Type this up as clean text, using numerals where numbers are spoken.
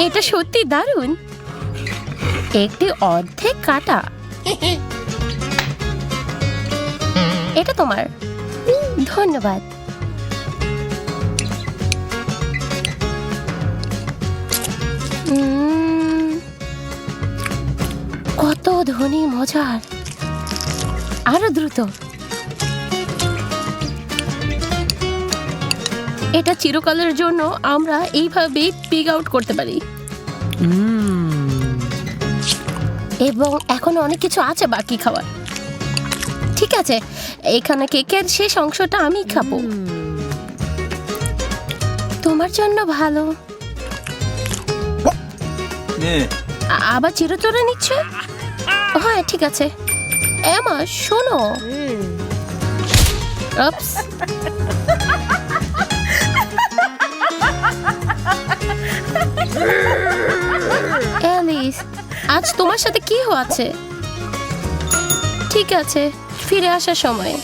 এটা সত্যি দারুণ। একটি অর্ধেক কাটা। এটা তোমার। ধন্যবাদ। কত ধনী, মজার। আরো দ্রুত। এটা চিরকালের জন্য আমরা এইভাবেই পিগ আউট করতে পারি। এবং এখন অনেক কিছু আছে বাকি খাওয়ার। ঠিক আছে, এখানে কেকের শেষ অংশটা আমি খাবো। তোমার জন্য ভালো। আবার চিরতরে নিচ্ছে। হ্যাঁ ঠিক আছে। এমা শোনো। আপস। অ্যালিস, আজ তোমার সাথে কি হয়েছে? ঠিক আছে, ফিরে আসার সময়।